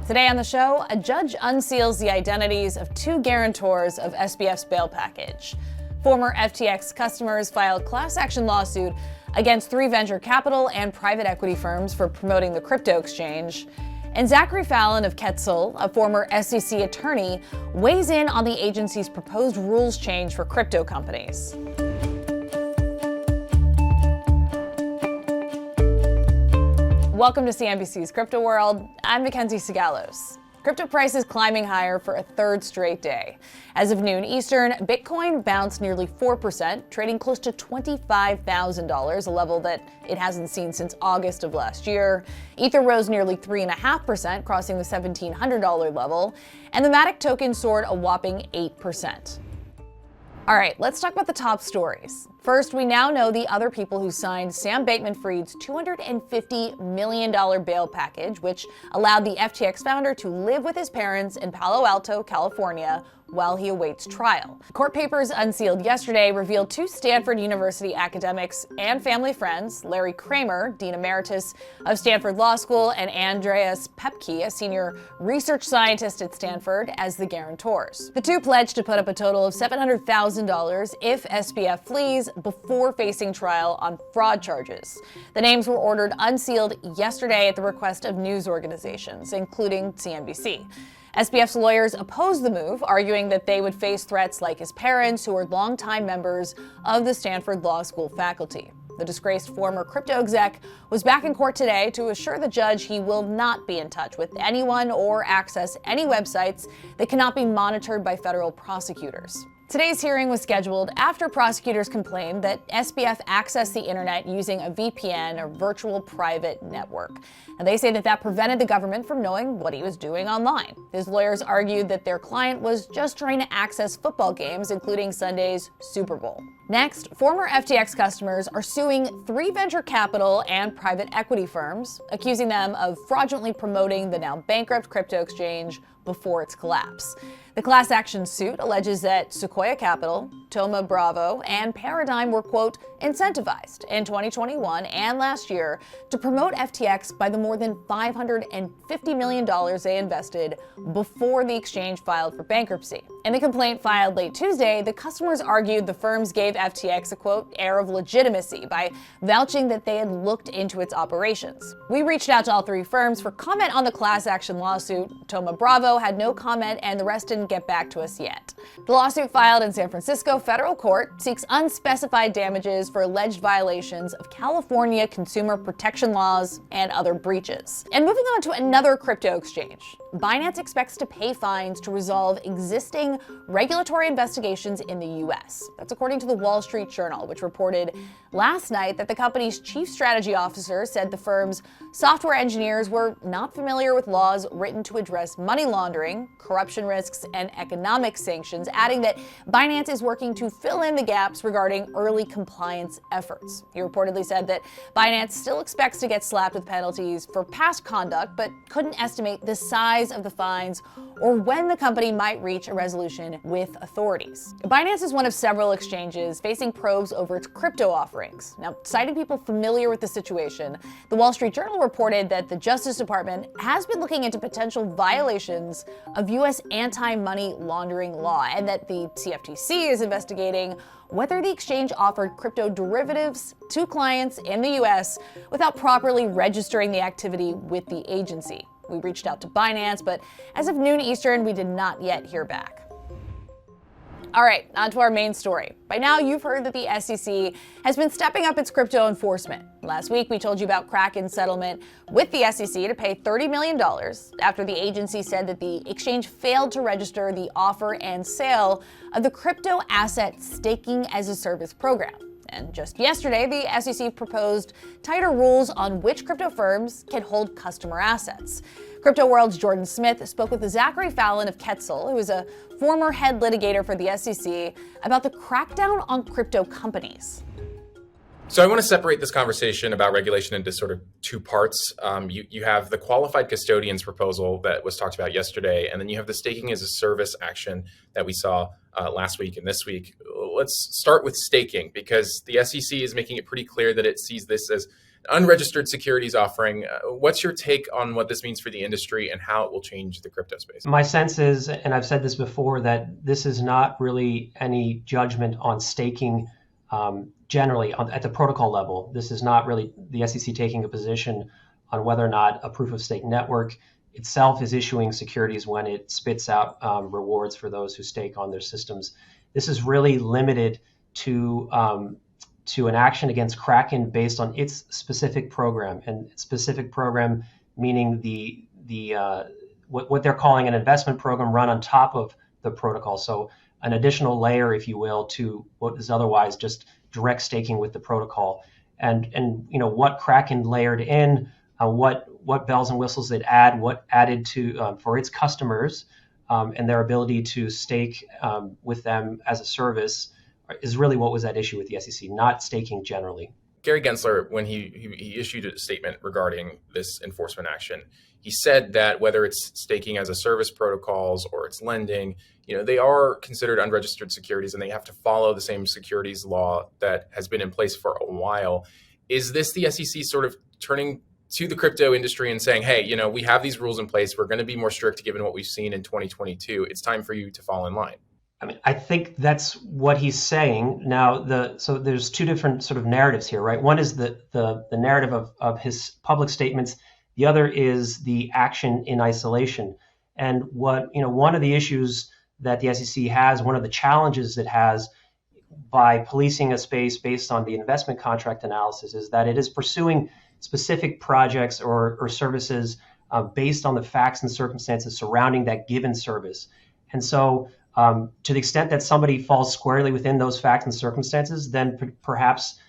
Today on the show, a judge unseals the identities of two guarantors of SBF's bail package. Former FTX customers filed class action lawsuit against three venture capital and private equity firms for promoting the crypto exchange. And Zachary Fallon of Ketsal, a former SEC attorney, weighs in on the agency's proposed rules change for crypto companies. Welcome to CNBC's Crypto World. I'm Mackenzie Sigalos. Crypto prices climbing higher for a third straight day. As of noon Eastern, Bitcoin bounced nearly 4%, trading close to $25,000, a level that it hasn't seen since August of last year. Ether rose nearly 3.5%, crossing the $1,700 level, and the Matic token soared a whopping 8%. All right, let's talk about the top stories. First, we now know the other people who signed Sam Bankman-Fried's $250 million bail package, which allowed the FTX founder to live with his parents in Palo Alto, California, while he awaits trial. Court papers unsealed yesterday revealed two Stanford University academics and family friends, Larry Kramer, Dean Emeritus of Stanford Law School, and Andreas Pepke, a senior research scientist at Stanford, as the guarantors. The two pledged to put up a total of $700,000 if SBF flees before facing trial on fraud charges. The names were ordered unsealed yesterday at the request of news organizations, including CNBC. SBF's lawyers opposed the move, arguing that they would face threats like his parents, who are longtime members of the Stanford Law School faculty. The disgraced former crypto exec was back in court today to assure the judge he will not be in touch with anyone or access any websites that cannot be monitored by federal prosecutors. Today's hearing was scheduled after prosecutors complained that SBF accessed the internet using a VPN, or virtual private network. And they say that prevented the government from knowing what he was doing online. His lawyers argued that their client was just trying to access football games, including Sunday's Super Bowl. Next, former FTX customers are suing three venture capital and private equity firms, accusing them of fraudulently promoting the now bankrupt crypto exchange before its collapse. The class action suit alleges that Sequoia Capital, Thoma Bravo, and Paradigm were, quote, incentivized in 2021 and last year to promote FTX by the more than $550 million they invested before the exchange filed for bankruptcy. In the complaint filed late Tuesday, the customers argued the firms gave FTX a, quote, air of legitimacy by vouching that they had looked into its operations. We reached out to all three firms for comment on the class action lawsuit. Thoma Bravo had no comment, and the rest didn't get back to us yet. The lawsuit filed in San Francisco federal court seeks unspecified damages for alleged violations of California consumer protection laws and other breaches. And moving on to another crypto exchange, Binance expects to pay fines to resolve existing regulatory investigations in the U.S. That's according to the Wall Street Journal, which reported last night that the company's chief strategy officer said the firm's software engineers were not familiar with laws written to address money laundering, corruption risks, and economic sanctions, adding that Binance is working to fill in the gaps regarding early compliance efforts. He reportedly said that Binance still expects to get slapped with penalties for past conduct, but couldn't estimate the size of the fines or when the company might reach a resolution with authorities. Binance is one of several exchanges facing probes over its crypto offerings. Now, citing people familiar with the situation, the Wall Street Journal reported that the Justice Department has been looking into potential violations of U.S. anti-money laundering law, and that the CFTC is investigating whether the exchange offered crypto derivatives to clients in the U.S. without properly registering the activity with the agency. We reached out to Binance, but as of noon Eastern, we did not yet hear back. All right, on to our main story. By now, you've heard that the SEC has been stepping up its crypto enforcement. Last week, we told you about Kraken's settlement with the SEC to pay $30 million after the agency said that the exchange failed to register the offer and sale of the crypto asset staking as a service program. And just yesterday, the SEC proposed tighter rules on which crypto firms can hold customer assets. Crypto World's Jordan Smith spoke with Zachary Fallon of Ketsal, who is a former head litigator for the SEC, about the crackdown on crypto companies. So I want to separate this conversation about regulation into sort of two parts. You have the qualified custodians proposal that was talked about yesterday, and then you have the staking as a service action that we saw last week and this week. Let's start with staking, because the SEC is making it pretty clear that it sees this as unregistered securities offering. What's your take on what this means for the industry and how it will change the crypto space? My sense is, and I've said this before, that this is not really any judgment on staking generally at the protocol level. This is not really the SEC taking a position on whether or not a proof of stake network itself is issuing securities when it spits out rewards for those who stake on their systems. This is really limited to an action against Kraken based on its specific program, and specific program meaning what they're calling an investment program run on top of the protocol. So an additional layer, if you will, to what is otherwise just direct staking with the protocol. And what Kraken layered in, what bells and whistles it added to for its customers and their ability to stake with them as a service is really what was at issue with the SEC, not staking generally. Gary Gensler, when he issued a statement regarding this enforcement action, he said that whether it's staking as a service protocols or it's lending, they are considered unregistered securities and they have to follow the same securities law that has been in place for a while. Is this the SEC sort of turning to the crypto industry and saying, hey, we have these rules in place. We're going to be more strict given what we've seen in 2022. It's time for you to fall in line. I mean, I think that's what he's saying. Now, so there's two different sort of narratives here, right? One is the narrative of his public statements. The other is the action in isolation. And one of the issues that the SEC has, one of the challenges it has by policing a space based on the investment contract analysis is that it is pursuing specific projects or services based on the facts and circumstances surrounding that given service. And so to the extent that somebody falls squarely within those facts and circumstances, then perhaps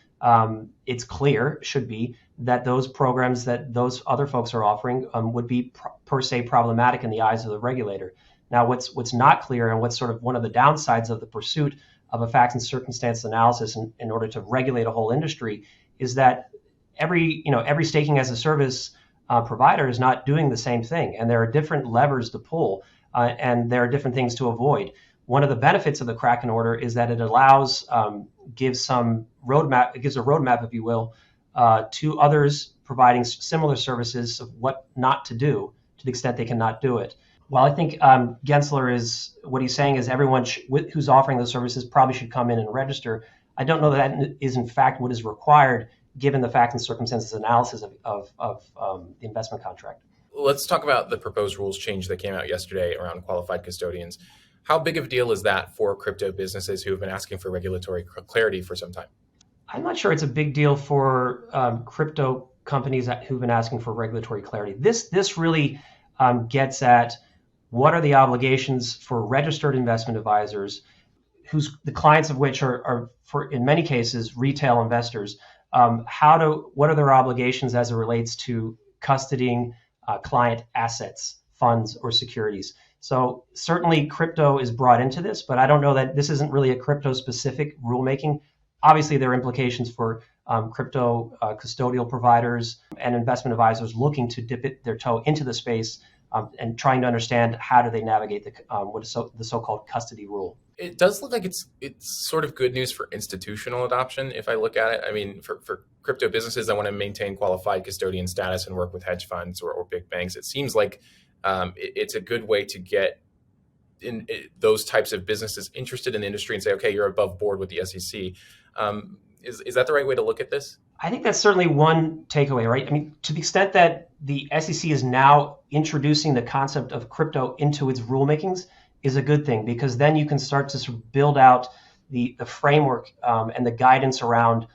it's clear, should be, that those programs that those other folks are offering would be per se problematic in the eyes of the regulator. Now, what's not clear, and what's sort of one of the downsides of the pursuit of a facts and circumstance analysis in order to regulate a whole industry, is that every staking as a service provider is not doing the same thing, and there are different levers to pull. And there are different things to avoid. One of the benefits of the Kraken order is that it gives a roadmap, if you will, to others providing similar services of what not to do to the extent they cannot do it. Well, I think Gensler what he's saying is everyone who's offering those services probably should come in and register. I don't know that is in fact what is required given the facts and circumstances analysis of the investment contract. Let's talk about the proposed rules change that came out yesterday around qualified custodians. How big of a deal is that for crypto businesses who have been asking for regulatory clarity for some time? I'm not sure it's a big deal for crypto companies who've been asking for regulatory clarity. This really gets at what are the obligations for registered investment advisors, the clients of which are for, in many cases, retail investors. What are their obligations as it relates to custodying client assets, funds, or securities? So certainly crypto is brought into this, but I don't know that this isn't really a crypto-specific rulemaking. Obviously, there are implications for crypto custodial providers and investment advisors looking to dip their toe into the space and trying to understand how do they navigate the so-called custody rule. It does look like it's sort of good news for institutional adoption. If I look at it, I mean, for crypto businesses that want to maintain qualified custodian status and work with hedge funds or big banks, it seems like it's a good way to get those types of businesses interested in the industry and say, okay, you're above board with the SEC. Is that the right way to look at this? I think that's certainly one takeaway, right? I mean, to the extent that the SEC is now introducing the concept of crypto into its rulemakings is a good thing, because then you can start to sort of build out the framework and the guidance around,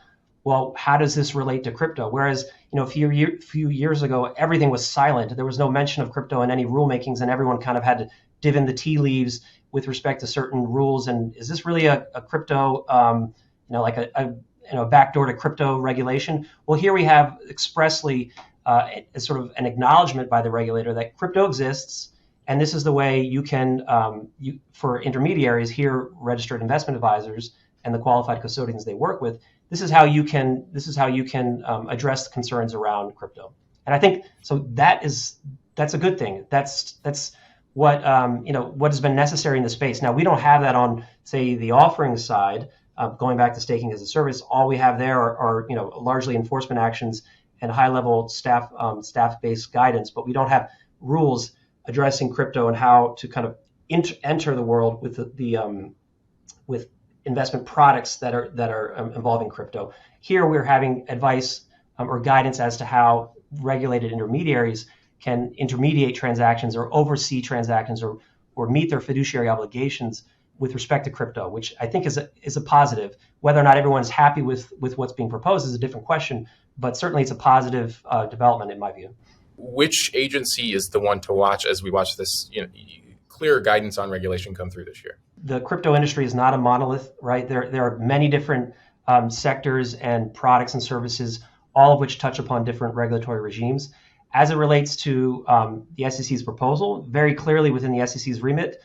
well, how does this relate to crypto? Whereas, a few years ago, everything was silent. There was no mention of crypto in any rulemakings, and everyone kind of had to div in the tea leaves with respect to certain rules. And is this really a crypto, like a backdoor to crypto regulation? Well, here we have expressly as sort of an acknowledgement by the regulator that crypto exists, and this is the way you can, for intermediaries here, registered investment advisors and the qualified custodians they work with, this is how you can address concerns around crypto. And I think so that's a good thing. That's what what has been necessary in the space. Now, we don't have that on, say, the offering side. Going back to staking as a service, all we have there are largely enforcement actions and high-level staff-based guidance, but we don't have rules addressing crypto and how to kind of enter the world with with investment products that are involving crypto. Here we're having advice or guidance as to how regulated intermediaries can intermediate transactions or oversee transactions or meet their fiduciary obligations with respect to crypto, which I think is a positive. Whether or not everyone's happy with what's being proposed is a different question, but certainly it's a positive development in my view. Which agency is the one to watch as we watch this, clear guidance on regulation come through this year? The crypto industry is not a monolith, right? There are many different sectors and products and services, all of which touch upon different regulatory regimes. As it relates to the SEC's proposal, very clearly within the SEC's remit,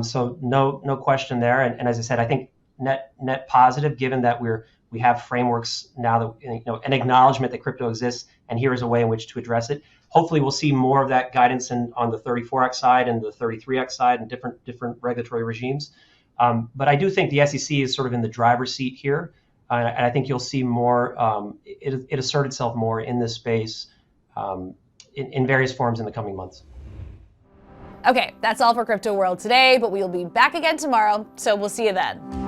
so no question there. And as I said, I think net positive, given that we have frameworks now that an acknowledgement that crypto exists, and here is a way in which to address it. Hopefully, we'll see more of that guidance on the 34X side and the 33X side and different regulatory regimes. But I do think the SEC is sort of in the driver's seat here, and I think you'll see more. It assert itself more in this space in various forms in the coming months. Okay, that's all for Crypto World today, but we'll be back again tomorrow, so we'll see you then.